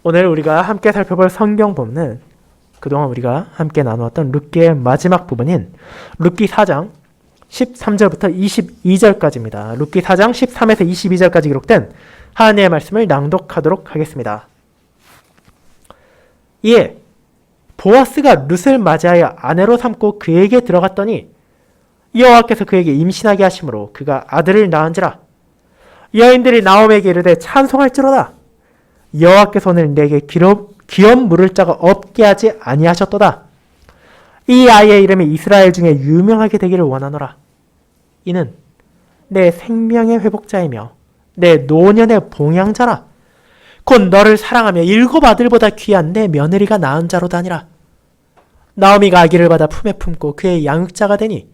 오늘 우리가 함께 살펴볼 성경 본문은 그동안 우리가 함께 나누었던 룻기의 마지막 부분인 룻기 4장 13절부터 22절까지입니다. 룻기 4장 13에서 22절까지 기록된 하나님의 말씀을 낭독하도록 하겠습니다. 이에 보아스가 룻을 맞이하여 아내로 삼고 그에게 들어갔더니 여호와께서 그에게 임신하게 하심으로 그가 아들을 낳은지라. 여인들이 나오미에게 이르되 찬송할지로다. 여호와께서 오늘 내게 기업 물을 자가 없게 하지 아니하셨도다. 이 아이의 이름이 이스라엘 중에 유명하게 되기를 원하노라. 이는 내 생명의 회복자이며 내 노년의 봉양자라. 곧 너를 사랑하며 7 아들보다 귀한 내 며느리가 낳은 자로다니라. 나오미가 아기를 받아 품에 품고 그의 양육자가 되니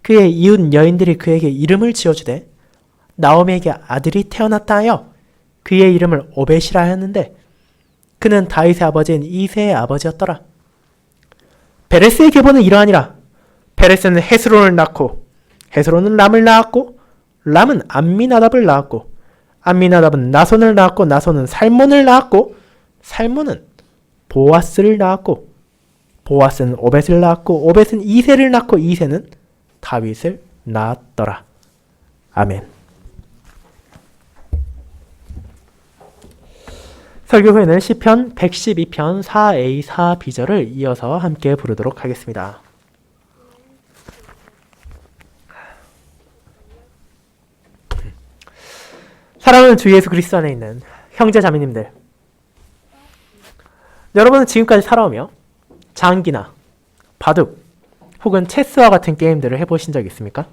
그의 이웃 여인들이 그에게 이름을 지어주되 나오미에게 아들이 태어났다 하여 그의 이름을 오벳이라 하였는데 그는 다윗의 아버지인 이새의 아버지였더라. 베레스의 계보는 이러하니라. 베레스는 헤스론을 낳고 헤스론은 람을 낳았고 람은 암미나답을 낳았고 암미나답은 나손을 낳았고 나손은 살몬을 낳았고 살몬은 보아스를 낳았고 보아스는 오벳을 낳았고 오벳은 이새를 낳고 이새는 다윗을 낳았더라. 아멘. 설교 후에는 시편 112편 4a 4b절을 이어서 함께 부르도록 하겠습니다. 사랑하는 주 예수 그리스도 안에 있는 형제 자매님들, 여러분은 지금까지 살아오며 장기나 바둑 혹은 체스와 같은 게임들을 해보신 적 있습니까?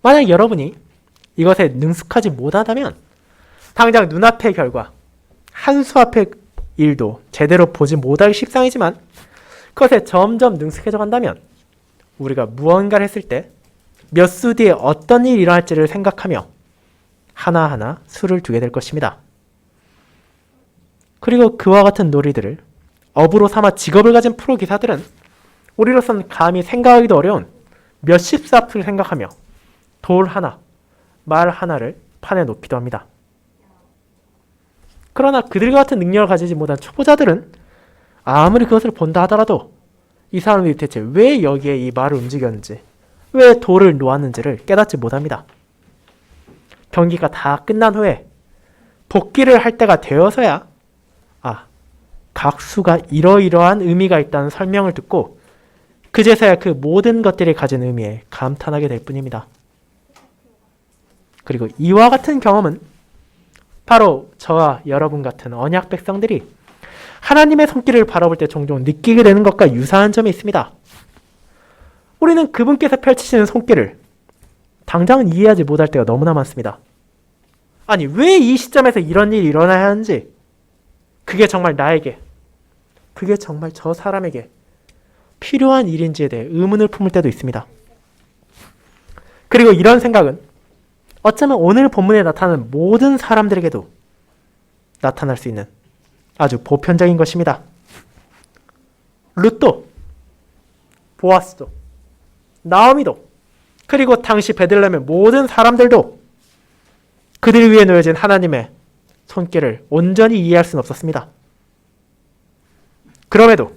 만약 여러분이 이것에 능숙하지 못하다면 당장 눈앞의 결과, 한 수 앞의 일도 제대로 보지 못하기 십상이지만 그것에 점점 능숙해져 간다면 우리가 무언가를 했을 때 몇 수 뒤에 어떤 일이 일어날지를 생각하며 하나하나 수를 두게 될 것입니다. 그리고 그와 같은 놀이들을 업으로 삼아 직업을 가진 프로 기사들은 우리로서는 감히 생각하기도 어려운 몇십 수 앞을 생각하며 돌 하나, 말 하나를 판에 놓기도 합니다. 그러나 그들과 같은 능력을 가지지 못한 초보자들은 아무리 그것을 본다 하더라도 이 사람들이 대체 왜 여기에 이 말을 움직였는지, 왜 돌을 놓았는지를 깨닫지 못합니다. 경기가 다 끝난 후에 복귀를 할 때가 되어서야 각 수가 이러이러한 의미가 있다는 설명을 듣고 그제서야 그 모든 것들이 가진 의미에 감탄하게 될 뿐입니다. 그리고 이와 같은 경험은 바로 저와 여러분 같은 언약 백성들이 하나님의 손길을 바라볼 때 종종 느끼게 되는 것과 유사한 점이 있습니다. 우리는 그분께서 펼치시는 손길을 당장은 이해하지 못할 때가 너무나 많습니다. 아니, 왜 이 시점에서 이런 일이 일어나야 하는지, 그게 정말 나에게, 그게 정말 저 사람에게 필요한 일인지에 대해 의문을 품을 때도 있습니다. 그리고 이런 생각은 어쩌면 오늘 본문에 나타나는 모든 사람들에게도 나타날 수 있는 아주 보편적인 것입니다. 룻도, 보아스도, 나오미도, 그리고 당시 베들레헴의 모든 사람들도 그들 위에 놓여진 하나님의 손길을 온전히 이해할 수는 없었습니다. 그럼에도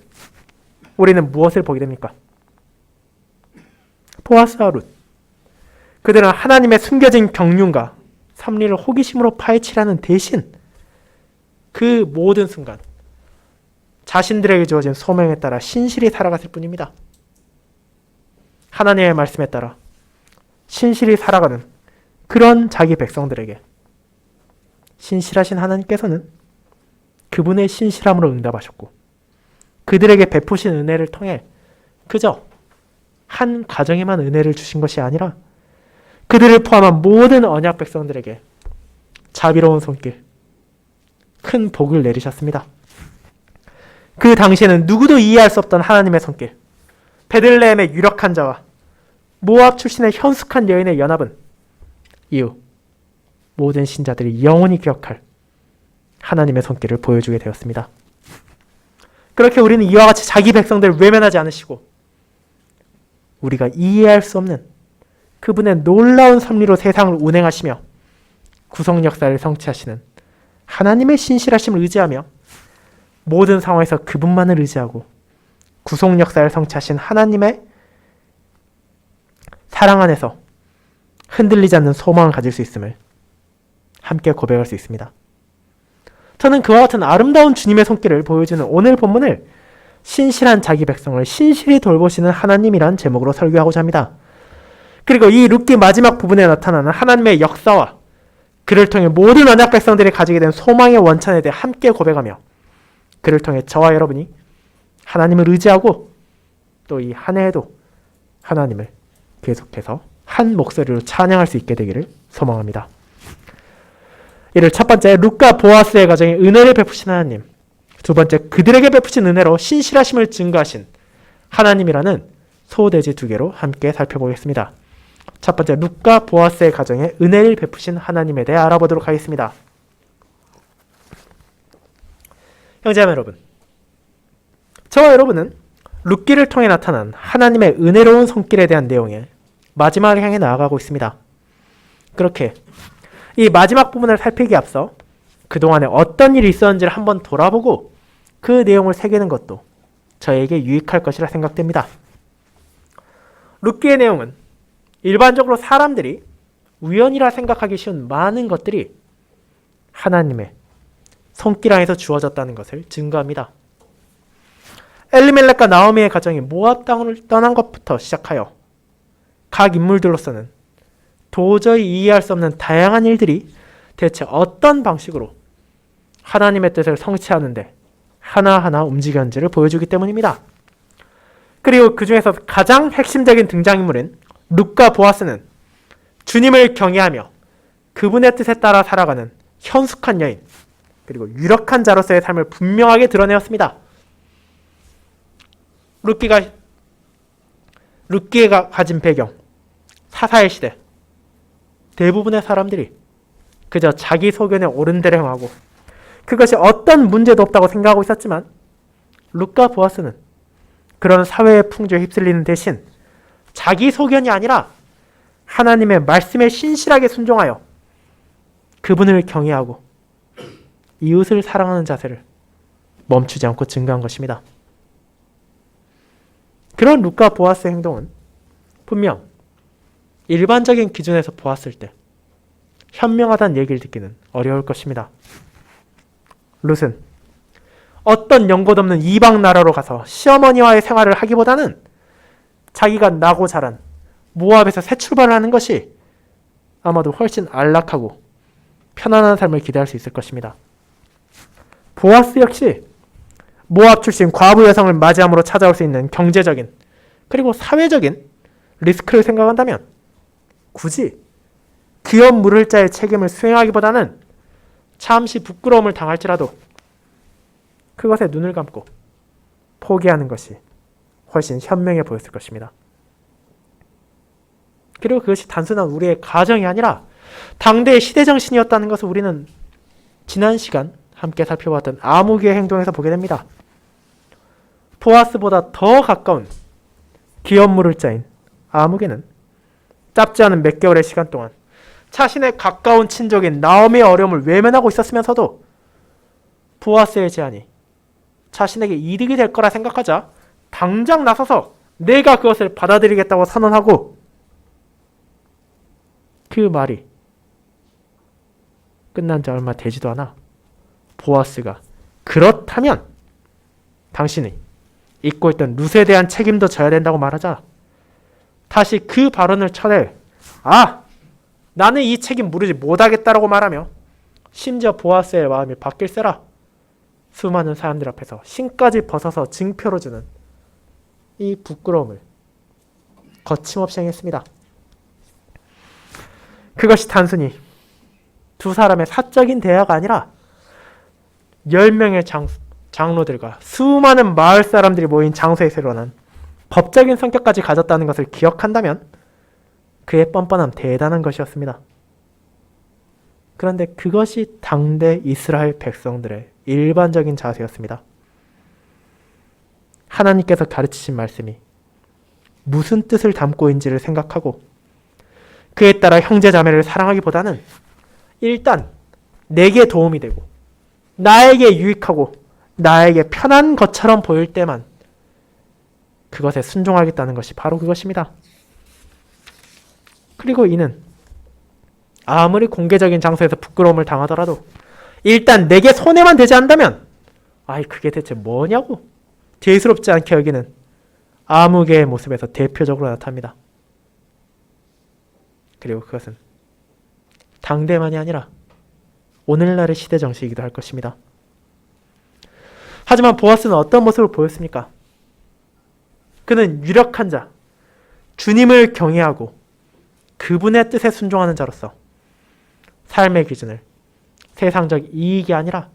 우리는 무엇을 보게 됩니까? 보아스와 룻, 그들은 하나님의 숨겨진 경륜과 섭리를 호기심으로 파헤치라는 대신 그 모든 순간 자신들에게 주어진 소명에 따라 신실히 살아갔을 뿐입니다. 하나님의 말씀에 따라 신실히 살아가는 그런 자기 백성들에게 신실하신 하나님께서는 그분의 신실함으로 응답하셨고 그들에게 베푸신 은혜를 통해 그저 한 가정에만 은혜를 주신 것이 아니라 그들을 포함한 모든 언약 백성들에게 자비로운 손길, 큰 복을 내리셨습니다. 그 당시에는 누구도 이해할 수 없던 하나님의 손길, 베들레헴의 유력한 자와 모압 출신의 현숙한 여인의 연합은 이후 모든 신자들이 영원히 기억할 하나님의 손길을 보여주게 되었습니다. 그렇게 우리는 이와 같이 자기 백성들을 외면하지 않으시고 우리가 이해할 수 없는 그분의 놀라운 섭리로 세상을 운행하시며 구속 역사를 성취하시는 하나님의 신실하심을 의지하며 모든 상황에서 그분만을 의지하고 구속 역사를 성취하신 하나님의 사랑 안에서 흔들리지 않는 소망을 가질 수 있음을 함께 고백할 수 있습니다. 저는 그와 같은 아름다운 주님의 손길을 보여주는 오늘 본문을 신실한 자기 백성을 신실히 돌보시는 하나님이란 제목으로 설교하고자 합니다. 그리고 이 룻기 마지막 부분에 나타나는 하나님의 역사와 그를 통해 모든 언약 백성들이 가지게 된 소망의 원천에 대해 함께 고백하며 그를 통해 저와 여러분이 하나님을 의지하고 또 이 한 해에도 하나님을 계속해서 한 목소리로 찬양할 수 있게 되기를 소망합니다. 이를 첫 번째 룻과 보아스의 가정에 은혜를 베푸신 하나님, 두 번째 그들에게 베푸신 은혜로 신실하심을 증거하신 하나님이라는 소대지 두 개로 함께 살펴보겠습니다. 첫 번째 룻과 보아스의 가정에 은혜를 베푸신 하나님에 대해 알아보도록 하겠습니다. 형제자매 여러분, 저와 여러분은 룻기를 통해 나타난 하나님의 은혜로운 손길에 대한 내용에 마지막을 향해 나아가고 있습니다. 그렇게 이 마지막 부분을 살피기에 앞서 그동안에 어떤 일이 있었는지를 한번 돌아보고 그 내용을 새기는 것도 저에게 유익할 것이라 생각됩니다. 룻기의 내용은 일반적으로 사람들이 우연이라 생각하기 쉬운 많은 것들이 하나님의 손길 안에서 주어졌다는 것을 증거합니다. 엘리멜렉과 나오미의 가정이 모압 땅을 떠난 것부터 시작하여 각 인물들로서는 도저히 이해할 수 없는 다양한 일들이 대체 어떤 방식으로 하나님의 뜻을 성취하는데 하나하나 움직였는지를 보여주기 때문입니다. 그리고 그 중에서 가장 핵심적인 등장인물인 룻과 보아스는 주님을 경외하며 그분의 뜻에 따라 살아가는 현숙한 여인, 그리고 유력한 자로서의 삶을 분명하게 드러내었습니다. 룻기가 가진 배경, 사사의 시대, 대부분의 사람들이 그저 자기 소견에 옳은 대로 행하고 그것이 어떤 문제도 없다고 생각하고 있었지만 룻과 보아스는 그런 사회의 풍조에 휩쓸리는 대신 자기 소견이 아니라 하나님의 말씀에 신실하게 순종하여 그분을 경외하고 이웃을 사랑하는 자세를 멈추지 않고 증거한 것입니다. 그런 룻과 보아스의 행동은 분명 일반적인 기준에서 보았을 때 현명하다는 얘기를 듣기는 어려울 것입니다. 룻은 어떤 연고도 없는 이방 나라로 가서 시어머니와의 생활을 하기보다는 자기가 나고 자란 모압에서 새 출발을 하는 것이 아마도 훨씬 안락하고 편안한 삶을 기대할 수 있을 것입니다. 보아스 역시 모압 출신 과부 여성을 맞이함으로 찾아올 수 있는 경제적인 그리고 사회적인 리스크를 생각한다면 굳이 기업 물을 자의 책임을 수행하기보다는 잠시 부끄러움을 당할지라도 그것에 눈을 감고 포기하는 것이 훨씬 현명해 보였을 것입니다. 그리고 그것이 단순한 우리의 가정이 아니라 당대의 시대정신이었다는 것을 우리는 지난 시간 함께 살펴봤던 아무개의 행동에서 보게 됩니다. 보아스보다 더 가까운 기업 물을 자인 아무개는 짧지 않은 몇 개월의 시간 동안 자신의 가까운 친족인 나오미의 어려움을 외면하고 있었으면서도 보아스의 제안이 자신에게 이득이 될 거라 생각하자 당장 나서서 내가 그것을 받아들이겠다고 선언하고 그 말이 끝난 지 얼마 되지도 않아 보아스가 그렇다면 당신이 잊고 있던 룻에 대한 책임도 져야 된다고 말하자 다시 그 발언을 쳐내 나는 이 책임 물으지 못하겠다라고 말하며 심지어 보아스의 마음이 바뀔세라 수많은 사람들 앞에서 신까지 벗어서 증표로 주는 이 부끄러움을 거침없이 행했습니다. 그것이 단순히 두 사람의 사적인 대화가 아니라 10명의 장로들과 수많은 마을 사람들이 모인 장소에서 일어난 법적인 성격까지 가졌다는 것을 기억한다면 그의 뻔뻔함 대단한 것이었습니다. 그런데 그것이 당대 이스라엘 백성들의 일반적인 자세였습니다. 하나님께서 가르치신 말씀이 무슨 뜻을 담고 있는지를 생각하고 그에 따라 형제 자매를 사랑하기보다는 일단 내게 도움이 되고 나에게 유익하고 나에게 편한 것처럼 보일 때만 그것에 순종하겠다는 것이 바로 그것입니다. 그리고 이는 아무리 공개적인 장소에서 부끄러움을 당하더라도 일단 내게 손해만 되지 않는다면 그게 대체 뭐냐고 대수롭지 않게 여기는 아무개의 모습에서 대표적으로 나타납니다. 그리고 그것은 당대만이 아니라 오늘날의 시대 정신이기도 할 것입니다. 하지만 보아스는 어떤 모습을 보였습니까? 그는 유력한 자, 주님을 경외하고 그분의 뜻에 순종하는 자로서 삶의 기준을 세상적 이익이 아니라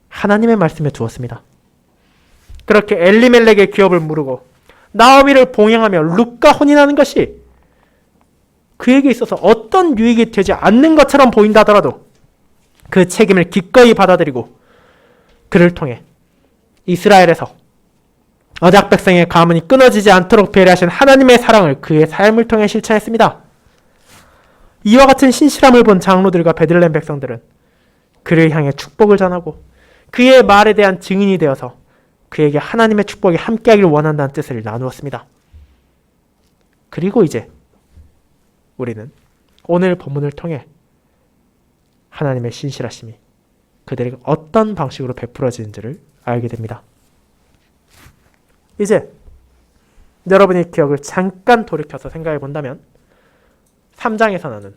하나님의 말씀에 두었습니다. 그렇게 엘리멜렉의 기업을 무르고 나오미를 봉양하며 룻과 혼인하는 것이 그에게 있어서 어떤 유익이 되지 않는 것처럼 보인다 하더라도 그 책임을 기꺼이 받아들이고 그를 통해 이스라엘에서 언약 백성의 가문이 끊어지지 않도록 배려하신 하나님의 사랑을 그의 삶을 통해 실천했습니다. 이와 같은 신실함을 본 장로들과 베들레헴 백성들은 그를 향해 축복을 전하고 그의 말에 대한 증인이 되어서 그에게 하나님의 축복이 함께하기를 원한다는 뜻을 나누었습니다. 그리고 이제 우리는 오늘 본문을 통해 하나님의 신실하심이 그들에게 어떤 방식으로 베풀어지는지를 알게 됩니다. 이제 여러분의 기억을 잠깐 돌이켜서 생각해 본다면 3장에서 나는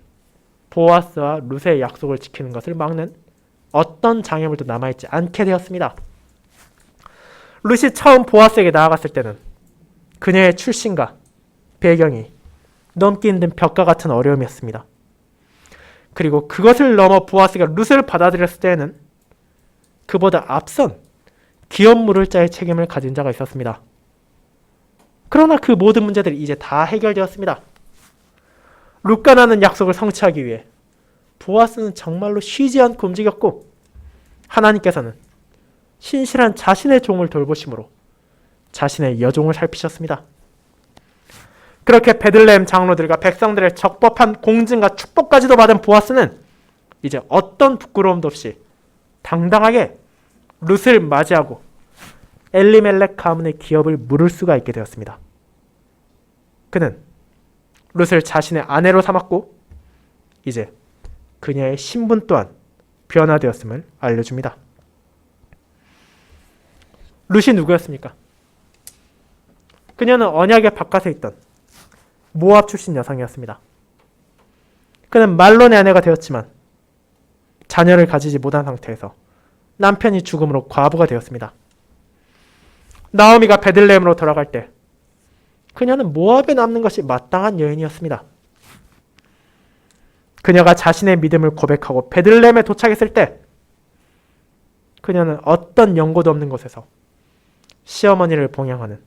보아스와 룻의 약속을 지키는 것을 막는 어떤 장애물도 남아있지 않게 되었습니다. 룻이 처음 보아스에게 나아갔을 때는 그녀의 출신과 배경이 넘기 힘든 벽과 같은 어려움이었습니다. 그리고 그것을 넘어 보아스가 룻을 받아들였을 때에는 그보다 앞선 기업 물을 자의 책임을 가진 자가 있었습니다. 그러나 그 모든 문제들이 이제 다 해결되었습니다. 룻과 나는 약속을 성취하기 위해 보아스는 정말로 쉬지 않고 움직였고 하나님께서는 신실한 자신의 종을 돌보심으로 자신의 여종을 살피셨습니다. 그렇게 베들레헴 장로들과 백성들의 적법한 공증과 축복까지도 받은 보아스는 이제 어떤 부끄러움도 없이 당당하게 룻을 맞이하고 엘리멜렉 가문의 기업을 물을 수가 있게 되었습니다. 그는 룻을 자신의 아내로 삼았고 이제 그녀의 신분 또한 변화되었음을 알려줍니다. 룻이 누구였습니까? 그녀는 언약의 바깥에 있던 모압 출신 여성이었습니다. 그는 말론의 아내가 되었지만 자녀를 가지지 못한 상태에서 남편이 죽음으로 과부가 되었습니다. 나오미가 베들레헴으로 돌아갈 때 그녀는 모압에 남는 것이 마땅한 여인이었습니다. 그녀가 자신의 믿음을 고백하고 베들레헴에 도착했을 때 그녀는 어떤 연고도 없는 곳에서 시어머니를 봉양하는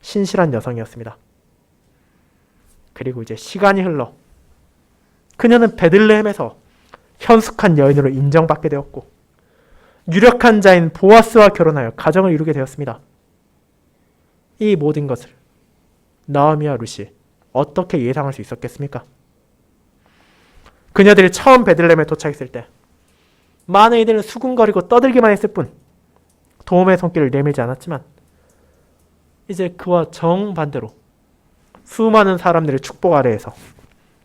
신실한 여성이었습니다. 그리고 이제 시간이 흘러 그녀는 베들레헴에서 현숙한 여인으로 인정받게 되었고 유력한 자인 보아스와 결혼하여 가정을 이루게 되었습니다. 이 모든 것을 나오미와 룻이 어떻게 예상할 수 있었겠습니까? 그녀들이 처음 베들레헴에 도착했을 때 많은 이들은 수군거리고 떠들기만 했을 뿐 도움의 손길을 내밀지 않았지만 이제 그와 정반대로 수많은 사람들의 축복 아래에서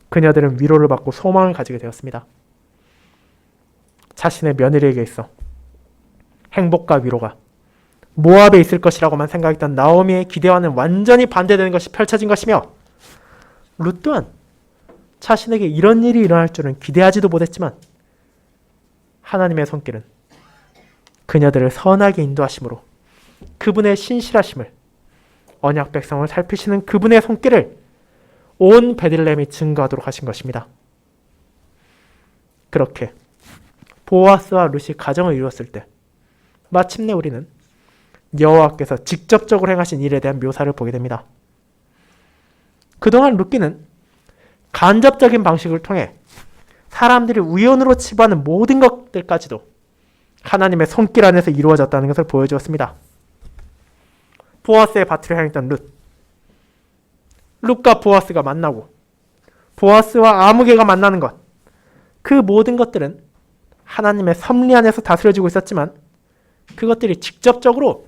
그녀들은 위로를 받고 소망을 가지게 되었습니다. 자신의 며느리에게 있어 행복과 위로가 모압에 있을 것이라고만 생각했던 나오미의 기대와는 완전히 반대되는 것이 펼쳐진 것이며 룻 또한 자신에게 이런 일이 일어날 줄은 기대하지도 못했지만 하나님의 손길은 그녀들을 선하게 인도하심으로 그분의 신실하심을 언약 백성을 살피시는 그분의 손길을 온 베들레헴이 증거하도록 하신 것입니다. 그렇게 보아스와 룻이 가정을 이루었을 때 마침내 우리는 여호와께서 직접적으로 행하신 일에 대한 묘사를 보게 됩니다. 그동안 룻기는 간접적인 방식을 통해 사람들이 우연으로 치부하는 모든 것들까지도 하나님의 손길 안에서 이루어졌다는 것을 보여주었습니다. 보아스의 밭을 향했던 룻과 보아스가 만나고 보아스와 아무개가 만나는 것, 그 모든 것들은 하나님의 섭리 안에서 다스려지고 있었지만 그것들이 직접적으로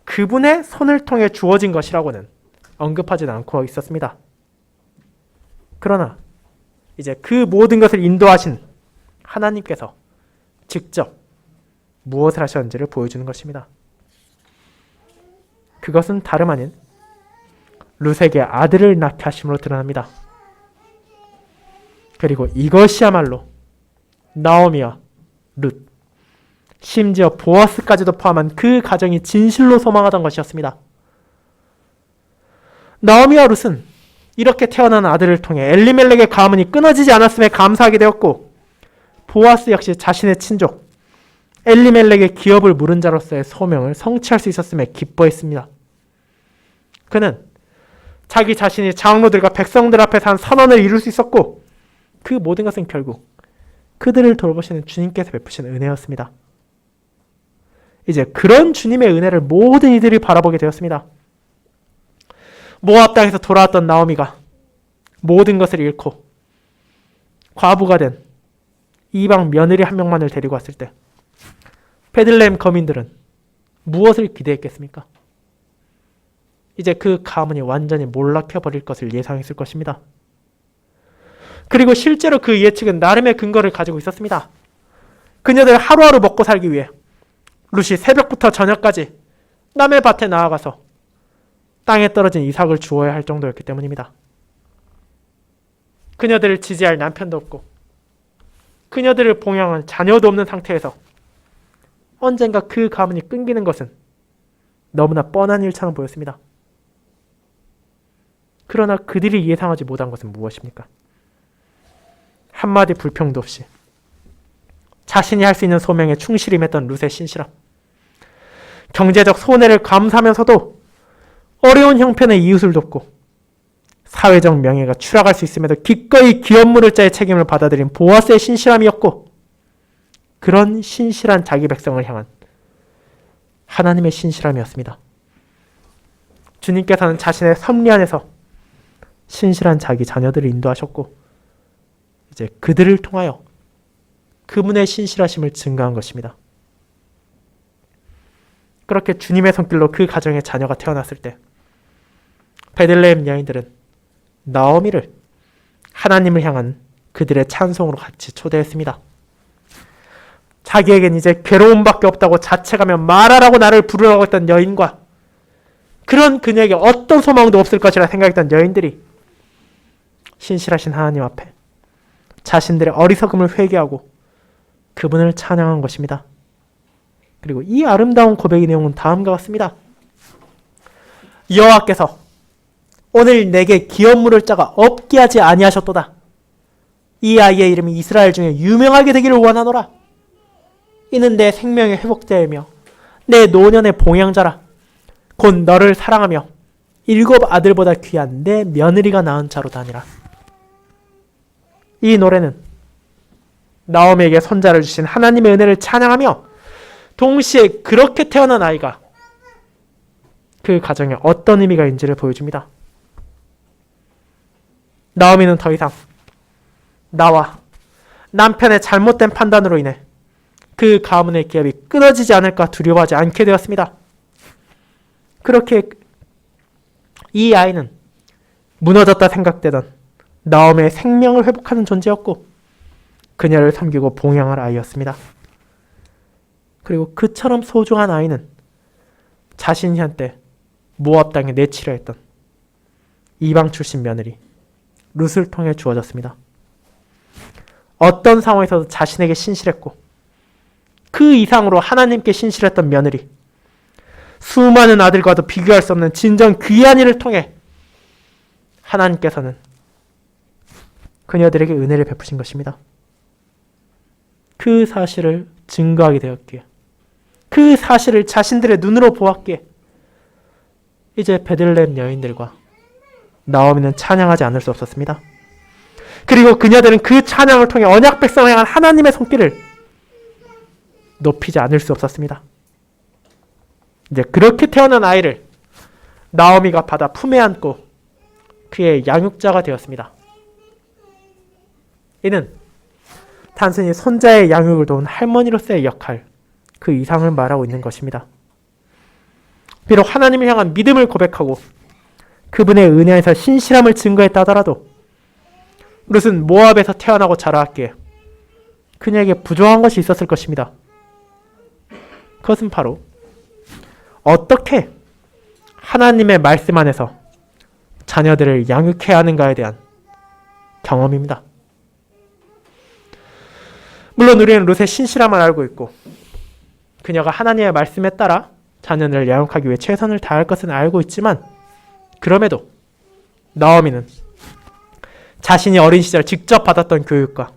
그분의 손을 통해 주어진 것이라고는 언급하지는 않고 있었습니다. 그러나 이제 그 모든 것을 인도하신 하나님께서 직접 무엇을 하셨는지를 보여주는 것입니다. 그것은 다름 아닌 룻에게 아들을 낳게 하심으로 드러납니다. 그리고 이것이야말로 나오미와 룻, 심지어 보아스까지도 포함한 그 가정이 진실로 소망하던 것이었습니다. 나오미와 룻은 이렇게 태어난 아들을 통해 엘리멜렉의 가문이 끊어지지 않았음에 감사하게 되었고, 보아스 역시 자신의 친족 엘리멜렉의 기업을 물은 자로서의 소명을 성취할 수 있었음에 기뻐했습니다. 그는 자기 자신이 장로들과 백성들 앞에서 한 선언을 이룰 수 있었고, 그 모든 것은 결국 그들을 돌보시는 주님께서 베푸신 은혜였습니다. 이제 그런 주님의 은혜를 모든 이들이 바라보게 되었습니다. 모압 땅에서 돌아왔던 나오미가 모든 것을 잃고 과부가 된 이방 며느리 한 명만을 데리고 왔을 때 베들레헴 거민들은 무엇을 기대했겠습니까? 이제 그 가문이 완전히 몰락해버릴 것을 예상했을 것입니다. 그리고 실제로 그 예측은 나름의 근거를 가지고 있었습니다. 그녀들 하루하루 먹고 살기 위해 룻이 새벽부터 저녁까지 남의 밭에 나아가서 땅에 떨어진 이삭을 주어야 할 정도였기 때문입니다. 그녀들을 지지할 남편도 없고 그녀들을 봉양할 자녀도 없는 상태에서 언젠가 그 가문이 끊기는 것은 너무나 뻔한 일처럼 보였습니다. 그러나 그들이 예상하지 못한 것은 무엇입니까? 한마디 불평도 없이 자신이 할 수 있는 소명에 충실히 임했던 룻의 신실함, 경제적 손해를 감수하면서도 어려운 형편의 이웃을 돕고 사회적 명예가 추락할 수 있음에도 기꺼이 기업 물을 자의 책임을 받아들인 보아스의 신실함이었고, 그런 신실한 자기 백성을 향한 하나님의 신실함이었습니다. 주님께서는 자신의 섭리 안에서 신실한 자기 자녀들을 인도하셨고, 이제 그들을 통하여 그분의 신실하심을 증거한 것입니다. 그렇게 주님의 손길로 그 가정에 자녀가 태어났을 때 베들레헴 여인들은 나오미를 하나님을 향한 그들의 찬송으로 같이 초대했습니다. 자기에겐 이제 괴로움밖에 없다고 자책하며 말하라고 나를 부르라고 했던 여인과 그런 그녀에게 어떤 소망도 없을 것이라 생각했던 여인들이 신실하신 하나님 앞에 자신들의 어리석음을 회개하고 그분을 찬양한 것입니다. 그리고 이 아름다운 고백의 내용은 다음과 같습니다. 여호와께서 오늘 내게 기업 물을 자가 없게 하지 아니하셨도다. 이 아이의 이름이 이스라엘 중에 유명하게 되기를 원하노라. 이는 내 생명의 회복자이며 내 노년의 봉양자라. 곧 너를 사랑하며 7 아들보다 귀한 내 며느리가 낳은 자로다 하니라. 이 노래는 나오미에게 손자를 주신 하나님의 은혜를 찬양하며 동시에 그렇게 태어난 아이가 그 가정에 어떤 의미가 있는지를 보여줍니다. 나오미는 더 이상 나와 남편의 잘못된 판단으로 인해 그 가문의 기업이 끊어지지 않을까 두려워하지 않게 되었습니다. 그렇게 이 아이는 무너졌다 생각되던 나오미의 생명을 회복하는 존재였고 그녀를 섬기고 봉양할 아이였습니다. 그리고 그처럼 소중한 아이는 자신이 한때 모압 땅에 내치려 했던 이방 출신 며느리 룻을 통해 주어졌습니다. 어떤 상황에서도 자신에게 신실했고 그 이상으로 하나님께 신실했던 며느리, 수많은 아들과도 비교할 수 없는 진정 귀한 일을 통해 하나님께서는 그녀들에게 은혜를 베푸신 것입니다. 그 사실을 증거하게 되었기에, 그 사실을 자신들의 눈으로 보았기에 이제 베들레헴 여인들과 나오미는 찬양하지 않을 수 없었습니다. 그리고 그녀들은 그 찬양을 통해 언약 백성을 향한 하나님의 손길을 높이지 않을 수 없었습니다. 이제 그렇게 태어난 아이를 나오미가 받아 품에 안고 그의 양육자가 되었습니다. 이는 단순히 손자의 양육을 도운 할머니로서의 역할, 그 이상을 말하고 있는 것입니다. 비록 하나님을 향한 믿음을 고백하고 그분의 은혜 안에서 신실함을 증거했다 하더라도 룻은 모압에서 태어나고 자라왔기에 그녀에게 부족한 것이 있었을 것입니다. 그것은 바로 어떻게 하나님의 말씀 안에서 자녀들을 양육해야 하는가에 대한 경험입니다. 물론 우리는 룻의 신실함을 알고 있고 그녀가 하나님의 말씀에 따라 자녀를 양육하기 위해 최선을 다할 것은 알고 있지만 그럼에도 나오미는 자신이 어린 시절 직접 받았던 교육과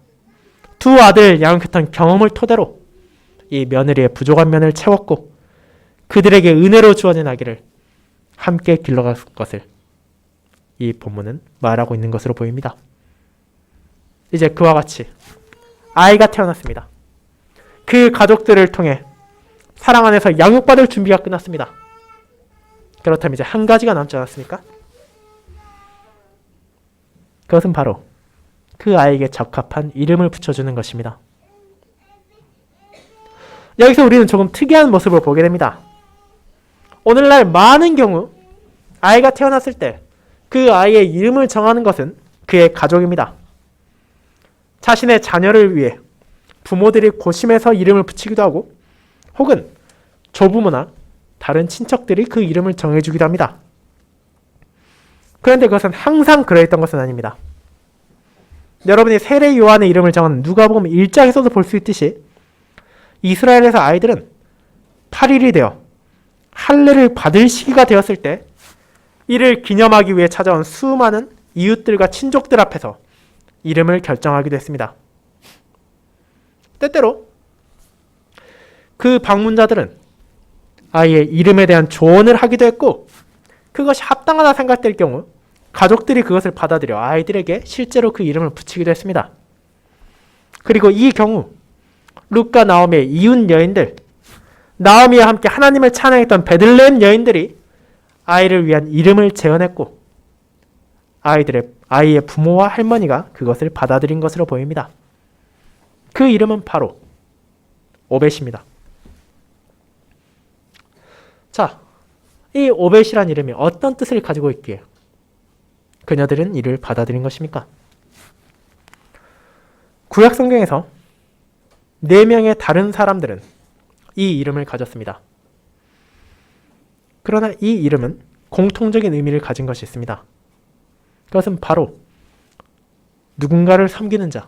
두 아들을 양육했던 경험을 토대로 이 며느리의 부족한 면을 채웠고 그들에게 은혜로 주어진 아기를 함께 길러갈 것을 이 본문은 말하고 있는 것으로 보입니다. 이제 그와 같이 아이가 태어났습니다. 그 가족들을 통해 사랑 안에서 양육받을 준비가 끝났습니다. 그렇다면 이제 한 가지가 남지 않았습니까? 그것은 바로 그 아이에게 적합한 이름을 붙여주는 것입니다. 여기서 우리는 조금 특이한 모습을 보게 됩니다. 오늘날 많은 경우 아이가 태어났을 때 그 아이의 이름을 정하는 것은 그의 가족입니다. 자신의 자녀를 위해 부모들이 고심해서 이름을 붙이기도 하고 혹은 조부모나 다른 친척들이 그 이름을 정해주기도 합니다. 그런데 그것은 항상 그러했던 것은 아닙니다. 여러분이 세례 요한의 이름을 정한 누가복음 1장에서도 볼 수 있듯이 이스라엘에서 아이들은 8일이 되어 할례를 받을 시기가 되었을 때 이를 기념하기 위해 찾아온 수많은 이웃들과 친족들 앞에서 이름을 결정하기도 했습니다. 때때로 그 방문자들은 아이의 이름에 대한 조언을 하기도 했고 그것이 합당하다 생각될 경우 가족들이 그것을 받아들여 아이들에게 실제로 그 이름을 붙이기도 했습니다. 그리고 이 경우 룻과 나오미의 이웃 여인들, 나오미와 함께 하나님을 찬양했던 베들레헴 여인들이 아이를 위한 이름을 제언했고 아이의 부모와 할머니가 그것을 받아들인 것으로 보입니다. 그 이름은 바로 오벳입니다. 자, 이 오벳이란 이름이 어떤 뜻을 가지고 있기에 그녀들은 이를 받아들인 것입니까? 구약 성경에서 4명의 다른 사람들은 이 이름을 가졌습니다. 그러나 이 이름은 공통적인 의미를 가진 것이 있습니다. 그것은 바로 누군가를 섬기는 자,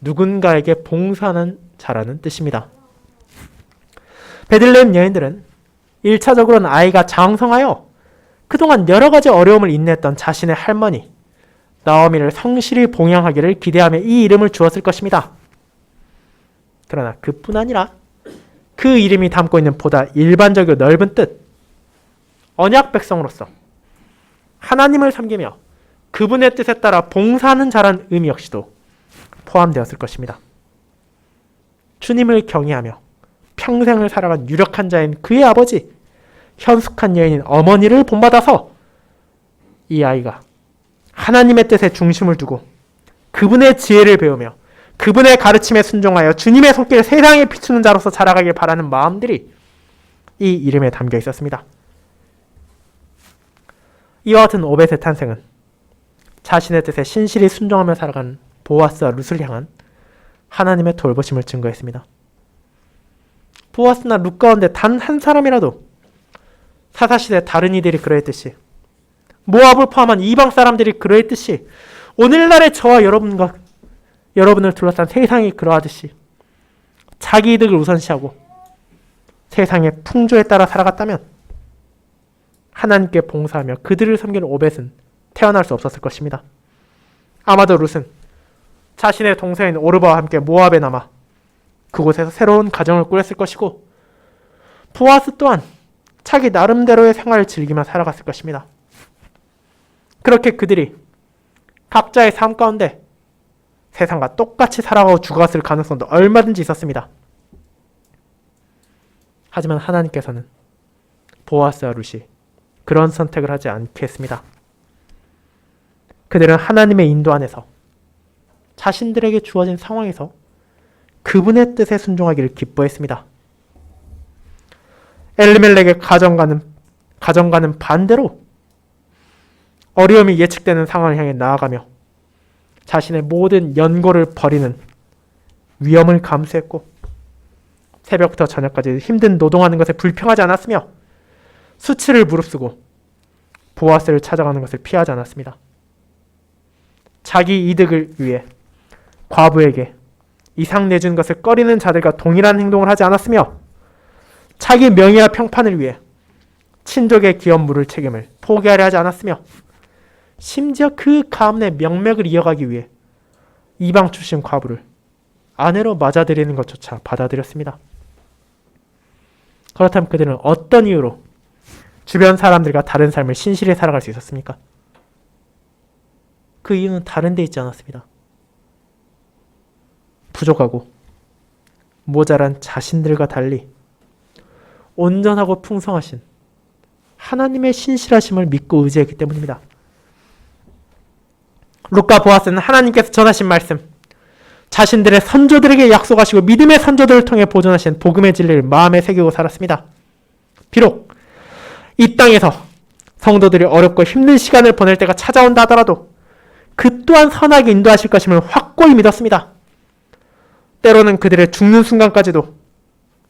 누군가에게 봉사하는 자라는 뜻입니다. 베들레헴 여인들은 1차적으로는 아이가 장성하여 그동안 여러 가지 어려움을 인내했던 자신의 할머니 나오미를 성실히 봉양하기를 기대하며 이 이름을 주었을 것입니다. 그러나 그뿐 아니라 그 이름이 담고 있는 보다 일반적이고 넓은 뜻, 언약 백성으로서 하나님을 섬기며 그분의 뜻에 따라 봉사하는 자라는 의미 역시도 포함되었을 것입니다. 주님을 경외하며 평생을 살아간 유력한 자인 그의 아버지, 현숙한 여인인 어머니를 본받아서 이 아이가 하나님의 뜻에 중심을 두고 그분의 지혜를 배우며 그분의 가르침에 순종하여 주님의 손길을 세상에 비추는 자로서 자라가길 바라는 마음들이 이 이름에 담겨 있었습니다. 이와 같은 오벳의 탄생은 자신의 뜻에 신실히 순종하며 살아가는 보아스와 룻을 향한 하나님의 돌보심을 증거했습니다. 보아스나 룻 가운데 단 한 사람이라도 사사시대 다른 이들이 그러했듯이 모압을 포함한 이방 사람들이 그러했듯이 오늘날의 저와 여러분을 둘러싼 세상이 그러하듯이 자기 이득을 우선시하고 세상의 풍조에 따라 살아갔다면 하나님께 봉사하며 그들을 섬기는 오벳은 태어날 수 없었을 것입니다. 아마도 룻은 자신의 동생인 오르바와 함께 모압에 남아 그곳에서 새로운 가정을 꾸렸을 것이고 보아스 또한 자기 나름대로의 생활을 즐기며 살아갔을 것입니다. 그렇게 그들이 각자의 삶 가운데 세상과 똑같이 살아가고 죽어갔을 가능성도 얼마든지 있었습니다. 하지만 하나님께서는 보아스와 룻이 그런 선택을 하지 않게 했습니다. 그들은 하나님의 인도 안에서 자신들에게 주어진 상황에서 그분의 뜻에 순종하기를 기뻐했습니다. 엘리멜렉의 가정과는 반대로 어려움이 예측되는 상황을 향해 나아가며 자신의 모든 연고를 버리는 위험을 감수했고 새벽부터 저녁까지 힘든 노동하는 것에 불평하지 않았으며 수치를 무릅쓰고 보아스를 찾아가는 것을 피하지 않았습니다. 자기 이득을 위해 과부에게 이상 내준 것을 꺼리는 자들과 동일한 행동을 하지 않았으며 자기 명예와 평판을 위해 친족의 기업 물을 책임을 포기하려 하지 않았으며 심지어 그 가문의 명맥을 이어가기 위해 이방 출신 과부를 아내로 맞아들이는 것조차 받아들였습니다. 그렇다면 그들은 어떤 이유로 주변 사람들과 다른 삶을 신실히 살아갈 수 있었습니까? 그 이유는 다른 데 있지 않았습니다. 부족하고 모자란 자신들과 달리 온전하고 풍성하신 하나님의 신실하심을 믿고 의지했기 때문입니다. 룻과 보아스는 하나님께서 전하신 말씀, 자신들의 선조들에게 약속하시고 믿음의 선조들을 통해 보존하신 복음의 진리를 마음에 새기고 살았습니다. 비록 이 땅에서 성도들이 어렵고 힘든 시간을 보낼 때가 찾아온다 하더라도 그 또한 선하게 인도하실 것임을 확고히 믿었습니다. 때로는 그들의 죽는 순간까지도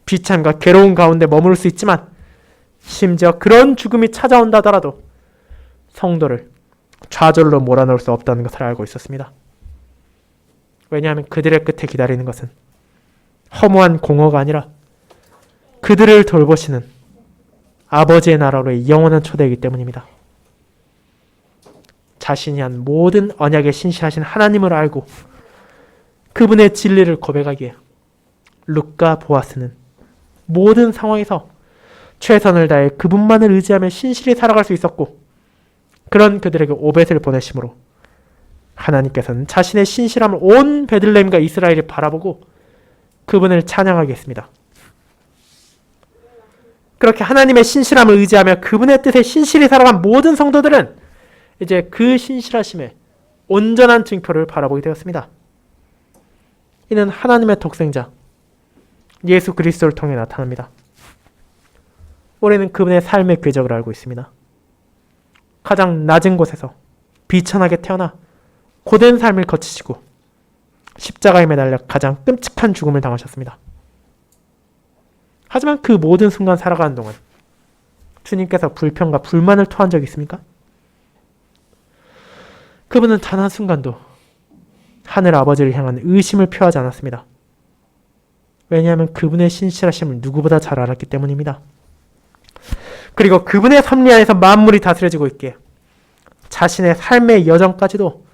비참과 괴로운 가운데 머무를 수 있지만 심지어 그런 죽음이 찾아온다 하더라도 성도를 좌절로 몰아넣을 수 없다는 것을 알고 있었습니다. 왜냐하면 그들의 끝에 기다리는 것은 허무한 공허가 아니라 그들을 돌보시는 아버지의 나라로의 영원한 초대이기 때문입니다. 자신이 한 모든 언약에 신실하신 하나님을 알고 그분의 진리를 고백하기에 룻과 보아스는 모든 상황에서 최선을 다해 그분만을 의지하며 신실히 살아갈 수 있었고 그런 그들에게 오벳을 보내심으로 하나님께서는 자신의 신실함을 온 베들레헴과 이스라엘이 바라보고 그분을 찬양하게 했습니다. 그렇게 하나님의 신실함을 의지하며 그분의 뜻에 신실히 살아간 모든 성도들은 이제 그 신실하심에 온전한 증표를 바라보게 되었습니다. 이는 하나님의 독생자 예수 그리스도를 통해 나타납니다. 우리는 그분의 삶의 궤적을 알고 있습니다. 가장 낮은 곳에서 비천하게 태어나 고된 삶을 거치시고 십자가에 매달려 가장 끔찍한 죽음을 당하셨습니다. 하지만 그 모든 순간 살아가는 동안 주님께서 불평과 불만을 토한 적이 있습니까? 그분은 단 한순간도 하늘 아버지를 향한 의심을 표하지 않았습니다. 왜냐하면 그분의 신실하심을 누구보다 잘 알았기 때문입니다. 그리고 그분의 섭리 안에서 만물이 다스려지고 있기에 자신의 삶의 여정까지도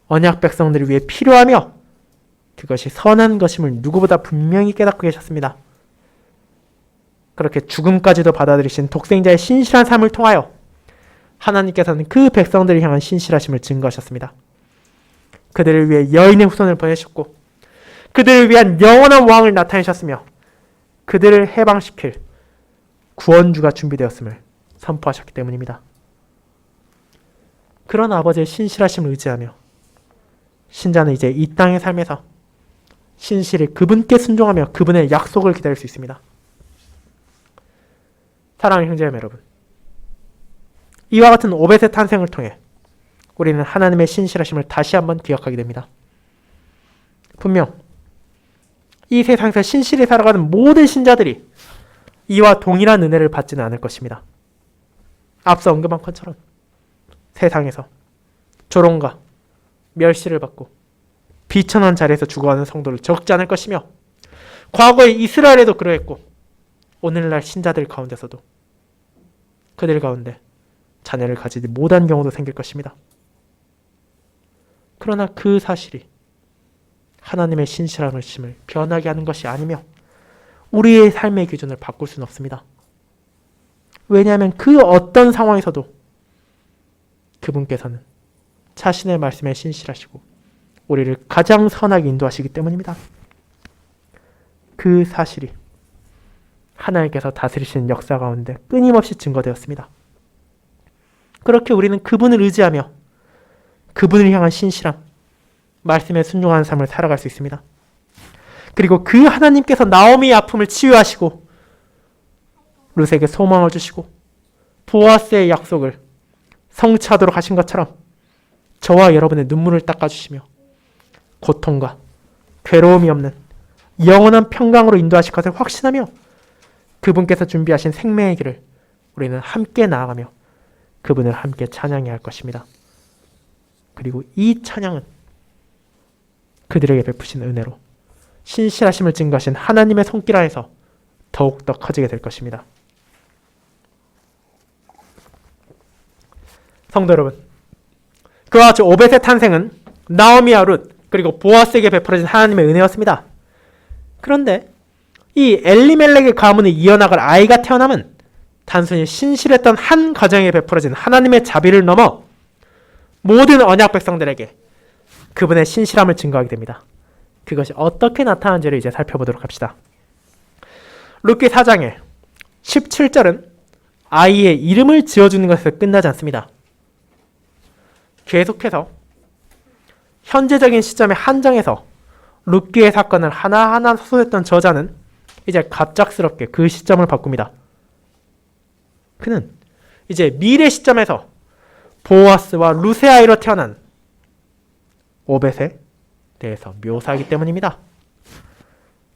언약 백성들을 위해 필요하며 그것이 선한 것임을 누구보다 분명히 깨닫고 계셨습니다. 그렇게 죽음까지도 받아들이신 독생자의 신실한 삶을 통하여 하나님께서는 그 백성들을 향한 신실하심을 증거하셨습니다. 그들을 위해 여인의 후손을 보내셨고 그들을 위한 영원한 왕을 나타내셨으며 그들을 해방시킬 구원주가 준비되었음을 선포하셨기 때문입니다. 그런 아버지의 신실하심을 의지하며 신자는 이제 이 땅의 삶에서 신실히 그분께 순종하며 그분의 약속을 기다릴 수 있습니다. 사랑하는 형제자매 여러분, 이와 같은 오벳의 탄생을 통해 우리는 하나님의 신실하심을 다시 한번 기억하게 됩니다. 분명 이 세상에서 신실히 살아가는 모든 신자들이 이와 동일한 은혜를 받지는 않을 것입니다. 앞서 언급한 것처럼 세상에서 조롱과 멸시를 받고 비천한 자리에서 죽어가는 성도를 적지 않을 것이며 과거에 이스라엘에도 그러했고 오늘날 신자들 가운데서도 그들 가운데 자녀를 가지지 못한 경우도 생길 것입니다. 그러나 그 사실이 하나님의 신실하심을 변하게 하는 것이 아니며 우리의 삶의 기준을 바꿀 수는 없습니다. 왜냐하면 그 어떤 상황에서도 그분께서는 자신의 말씀에 신실하시고 우리를 가장 선하게 인도하시기 때문입니다. 그 사실이 하나님께서 다스리시는 역사 가운데 끊임없이 증거되었습니다. 그렇게 우리는 그분을 의지하며 그분을 향한 신실함, 말씀에 순종하는 삶을 살아갈 수 있습니다. 그리고 그 하나님께서 나오미의 아픔을 치유하시고 룻에게 소망을 주시고 보아스의 약속을 성취하도록 하신 것처럼 저와 여러분의 눈물을 닦아주시며 고통과 괴로움이 없는 영원한 평강으로 인도하실 것을 확신하며 그분께서 준비하신 생명의 길을 우리는 함께 나아가며 그분을 함께 찬양해야 할 것입니다. 그리고 이 찬양은 그들에게 베푸신 은혜로 신실하심을 증거하신 하나님의 손길 안에서 더욱더 커지게 될 것입니다. 성도 여러분, 그와 같이 오벳의 탄생은 나오미와 룻 그리고 보아스에게 베풀어진 하나님의 은혜였습니다. 그런데 이 엘리멜렉의 가문을 이어나갈 아이가 태어남은 단순히 신실했던 한 가정에 베풀어진 하나님의 자비를 넘어 모든 언약 백성들에게 그분의 신실함을 증거하게 됩니다. 그것이 어떻게 나타나는지를 이제 살펴보도록 합시다. 룻기 4장의 17절은 아이의 이름을 지어주는 것에서 끝나지 않습니다. 계속해서 현재적인 시점의 한정에서 룻기의 사건을 하나하나 소설했던 저자는 이제 갑작스럽게 그 시점을 바꿉니다. 그는 이제 미래 시점에서 보아스와 룻의 아이로 태어난 오벳에 대해서 묘사하기 때문입니다.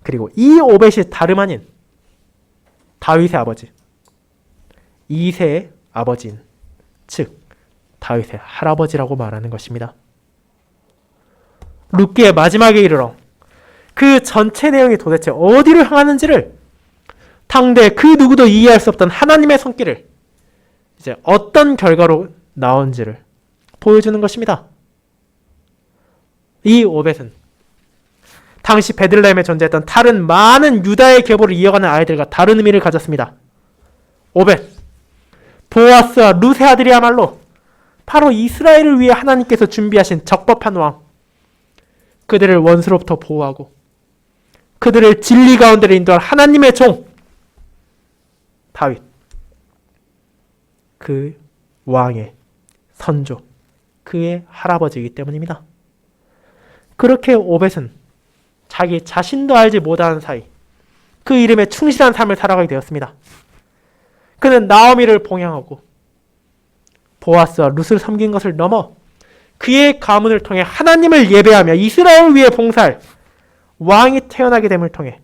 그리고 이 오벳이 다름 아닌 다윗의 아버지, 이새의 아버지인 즉 다윗의 할아버지라고 말하는 것입니다. 룻기의 마지막에 이르러 그 전체 내용이 도대체 어디로 향하는지를 당대 그 누구도 이해할 수 없던 하나님의 손길을 이제 어떤 결과로 나온지를 보여주는 것입니다. 이 오벳은 당시 베들레헴에 존재했던 다른 많은 유다의 계보를 이어가는 아이들과 다른 의미를 가졌습니다. 오벳, 보아스와 룻의 아들이야말로 바로 이스라엘을 위해 하나님께서 준비하신 적법한 왕, 그들을 원수로부터 보호하고 그들을 진리 가운데로 인도할 하나님의 종 다윗, 그 왕의 선조, 그의 할아버지이기 때문입니다. 그렇게 오벳은 자기 자신도 알지 못하는 사이 그 이름에 충실한 삶을 살아가게 되었습니다. 그는 나오미를 봉양하고 보아스와 룻을 섬긴 것을 넘어 그의 가문을 통해 하나님을 예배하며 이스라엘을 위해 봉사할 왕이 태어나게 됨을 통해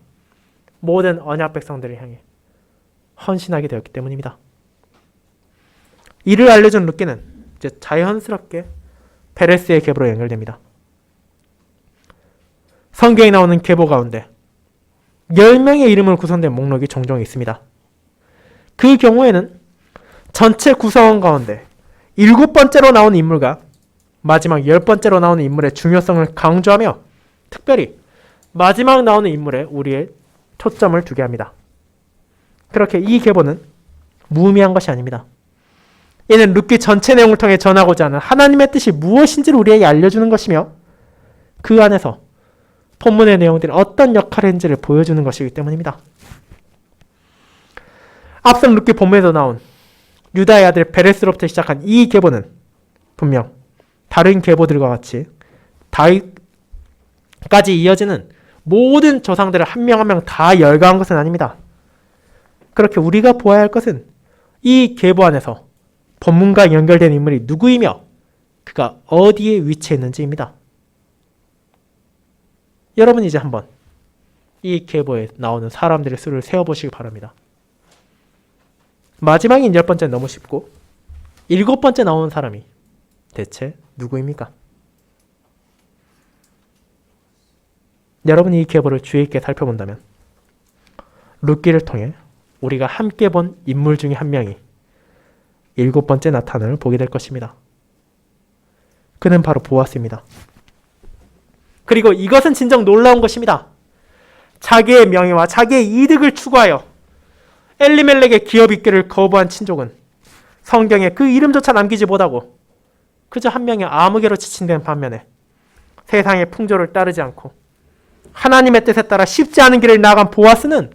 모든 언약 백성들을 향해 헌신하게 되었기 때문입니다. 이를 알려준 룻기는 이제 자연스럽게 베레스의 계보로 연결됩니다. 성경에 나오는 계보 가운데 10명의 이름을 구성된 목록이 종종 있습니다. 그 경우에는 전체 구성원 가운데 7번째로 나오는 인물과 마지막 10번째로 나오는 인물의 중요성을 강조하며 특별히 마지막 나오는 인물에 우리의 초점을 두게 합니다. 그렇게 이 계보는 무의미한 것이 아닙니다. 이는 룻기 전체 내용을 통해 전하고자 하는 하나님의 뜻이 무엇인지를 우리에게 알려주는 것이며 그 안에서 본문의 내용들이 어떤 역할을 했는지를 보여주는 것이기 때문입니다. 앞선 룻기 본문에서 나온 유다의 아들 베레스로부터 시작한 이 계보는 분명 다른 계보들과 같이 다윗까지 이어지는 모든 조상들을 한 명 한 명 다 열거한 것은 아닙니다. 그렇게 우리가 보아야 할 것은 이 계보 안에서 본문과 연결된 인물이 누구이며 그가 어디에 위치해 있는지입니다. 여러분 이제 한번 이 계보에 나오는 사람들의 수를 세어보시기 바랍니다. 마지막인 10번째는 너무 쉽고 7번째 나오는 사람이 대체 누구입니까? 여러분이 이 계보를 주의 있게 살펴본다면 룻기를 통해 우리가 함께 본 인물 중에 한 명이 7번째 나타남을 보게 될 것입니다. 그는 바로 보아스입니다. 그리고 이것은 진정 놀라운 것입니다. 자기의 명예와 자기의 이득을 추구하여 엘리멜렉의 기업 있기를 거부한 친족은 성경에 그 이름조차 남기지 못하고 그저 한 명의 아무개로 지칭된 반면에 세상의 풍조를 따르지 않고 하나님의 뜻에 따라 쉽지 않은 길을 나아간 보아스는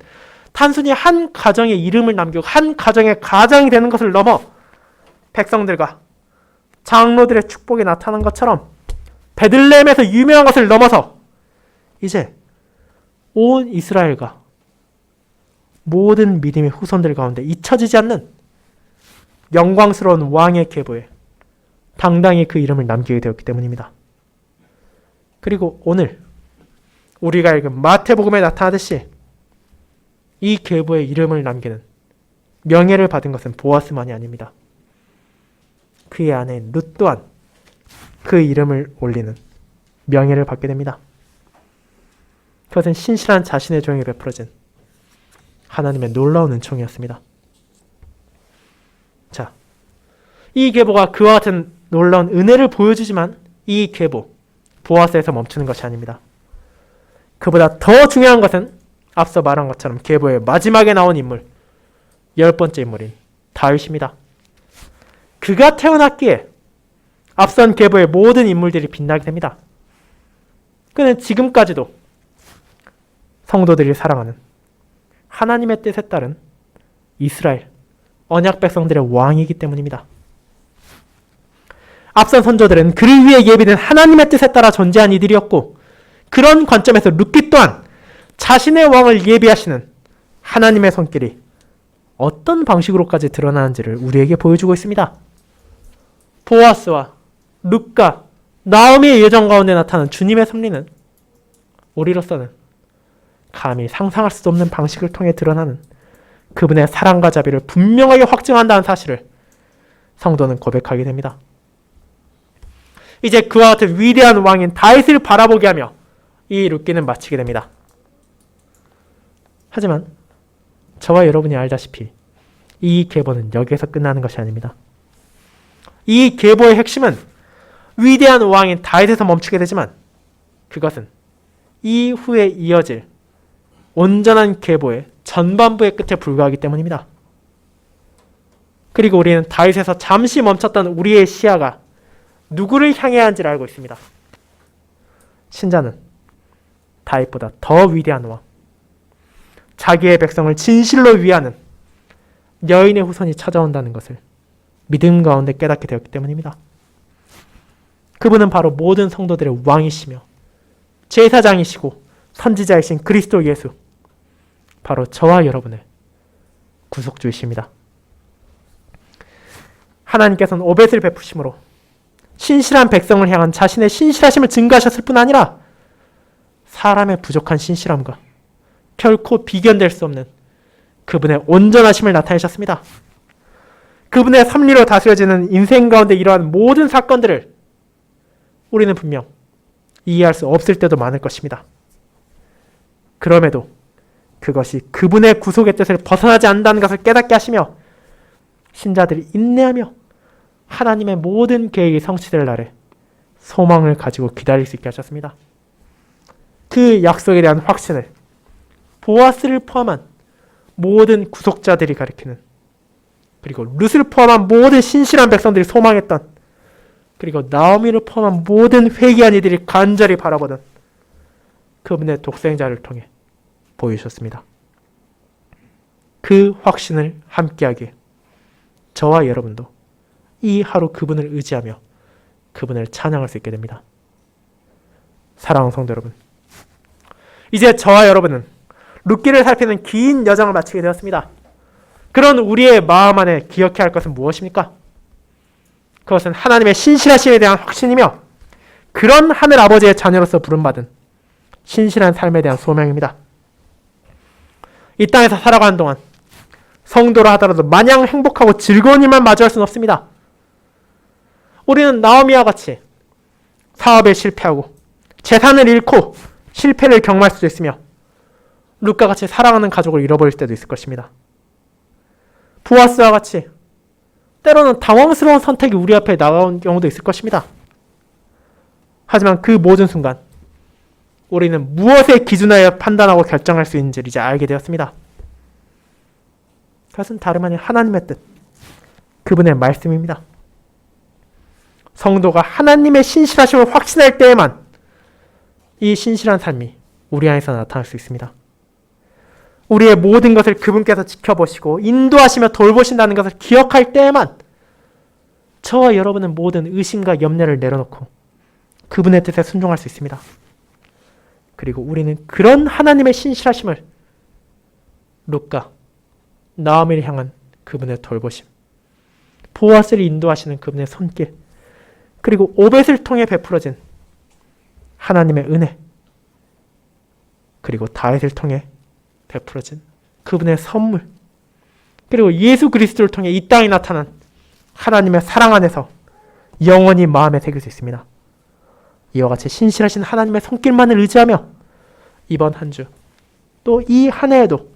단순히 한 가정의 이름을 남기고 한 가정의 가장이 되는 것을 넘어 백성들과 장로들의 축복이 나타난 것처럼 베들레헴에서 유명한 것을 넘어서 이제 온 이스라엘과 모든 믿음의 후손들 가운데 잊혀지지 않는 영광스러운 왕의 계보에 당당히 그 이름을 남기게 되었기 때문입니다. 그리고 오늘 우리가 읽은 마태복음에 나타나듯이 이 계보에 이름을 남기는 명예를 받은 것은 보아스만이 아닙니다. 그의 아내인 룻 또한 그 이름을 올리는 명예를 받게 됩니다. 그것은 신실한 자신의 종에게 베풀어진 하나님의 놀라운 은총이었습니다. 자, 이 계보가 그와 같은 놀라운 은혜를 보여주지만 이 계보, 보아스에서 멈추는 것이 아닙니다. 그보다 더 중요한 것은 앞서 말한 것처럼 계보의 마지막에 나온 인물, 10번째 인물인 다윗입니다. 그가 태어났기에 앞선 계보의 모든 인물들이 빛나게 됩니다. 그는 지금까지도 성도들이 사랑하는 하나님의 뜻에 따른 이스라엘, 언약 백성들의 왕이기 때문입니다. 앞선 선조들은 그를 위해 예비된 하나님의 뜻에 따라 존재한 이들이었고, 그런 관점에서 룻기 또한 자신의 왕을 예비하시는 하나님의 손길이 어떤 방식으로까지 드러나는지를 우리에게 보여주고 있습니다. 보아스와 룻과 나오미의 예정 가운데 나타나는 주님의 섭리는 우리로서는 감히 상상할 수 없는 방식을 통해 드러나는 그분의 사랑과 자비를 분명하게 확증한다는 사실을 성도는 고백하게 됩니다. 이제 그와 같은 위대한 왕인 다윗을 바라보게 하며 이 룻기는 마치게 됩니다. 하지만 저와 여러분이 알다시피 이 계보는 여기에서 끝나는 것이 아닙니다. 이 계보의 핵심은 위대한 왕인 다윗에서 멈추게 되지만 그것은 이후에 이어질 온전한 계보의 전반부의 끝에 불과하기 때문입니다. 그리고 우리는 다윗에서 잠시 멈췄던 우리의 시야가 누구를 향해야 하는지를 알고 있습니다. 신자는 다윗보다 더 위대한 왕, 자기의 백성을 진실로 위하는 여인의 후손이 찾아온다는 것을 믿음 가운데 깨닫게 되었기 때문입니다. 그분은 바로 모든 성도들의 왕이시며 제사장이시고 선지자이신 그리스도 예수, 바로 저와 여러분의 구속주이십니다. 하나님께서는 오벳을 베푸심으로 신실한 백성을 향한 자신의 신실하심을 증거하셨을 뿐 아니라 사람의 부족한 신실함과 결코 비견될 수 없는 그분의 온전하심을 나타내셨습니다. 그분의 섭리로 다스려지는 인생 가운데 이러한 모든 사건들을 우리는 분명 이해할 수 없을 때도 많을 것입니다. 그럼에도 그것이 그분의 구속의 뜻을 벗어나지 않는다는 것을 깨닫게 하시며 신자들이 인내하며 하나님의 모든 계획이 성취될 날에 소망을 가지고 기다릴 수 있게 하셨습니다. 그 약속에 대한 확신을 보아스를 포함한 모든 구속자들이 가리키는, 그리고 룻을 포함한 모든 신실한 백성들이 소망했던, 그리고 나오미를 포함한 모든 회개한 이들이 간절히 바라보던 그분의 독생자를 통해 보여주셨습니다. 그 확신을 함께하기에 저와 여러분도 이 하루 그분을 의지하며 그분을 찬양할 수 있게 됩니다. 사랑하는 성도 여러분, 이제 저와 여러분은 룻기를 살피는 긴 여정을 마치게 되었습니다. 그런 우리의 마음 안에 기억해야 할 것은 무엇입니까? 그것은 하나님의 신실하심에 대한 확신이며 그런 하늘 아버지의 자녀로서 부름받은 신실한 삶에 대한 소명입니다. 이 땅에서 살아가는 동안 성도라 하더라도 마냥 행복하고 즐거운 일만 마주할 수는 없습니다. 우리는 나오미와 같이 사업에 실패하고 재산을 잃고 실패를 경험할 수도 있으며 룻과 같이 사랑하는 가족을 잃어버릴 때도 있을 것입니다. 보아스와 같이 때로는 당황스러운 선택이 우리 앞에 나온 경우도 있을 것입니다. 하지만 그 모든 순간 우리는 무엇에 기준하여 판단하고 결정할 수 있는지를 이제 알게 되었습니다. 그것은 다름 아닌 하나님의 뜻, 그분의 말씀입니다. 성도가 하나님의 신실하심을 확신할 때에만 이 신실한 삶이 우리 안에서 나타날 수 있습니다. 우리의 모든 것을 그분께서 지켜보시고 인도하시며 돌보신다는 것을 기억할 때에만 저와 여러분은 모든 의심과 염려를 내려놓고 그분의 뜻에 순종할 수 있습니다. 그리고 우리는 그런 하나님의 신실하심을 룻과 나오미를 향한 그분의 돌보심, 보아스를 인도하시는 그분의 손길, 그리고 오벳을 통해 베풀어진 하나님의 은혜, 그리고 다윗을 통해 베풀어진 그분의 선물, 그리고 예수 그리스도를 통해 이 땅에 나타난 하나님의 사랑 안에서 영원히 마음에 새길 수 있습니다. 이와 같이 신실하신 하나님의 손길만을 의지하며 이번 한 주 또 이 한 해에도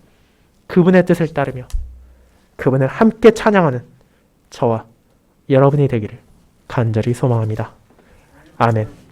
그분의 뜻을 따르며 그분을 함께 찬양하는 저와 여러분이 되기를 간절히 소망합니다. 아멘.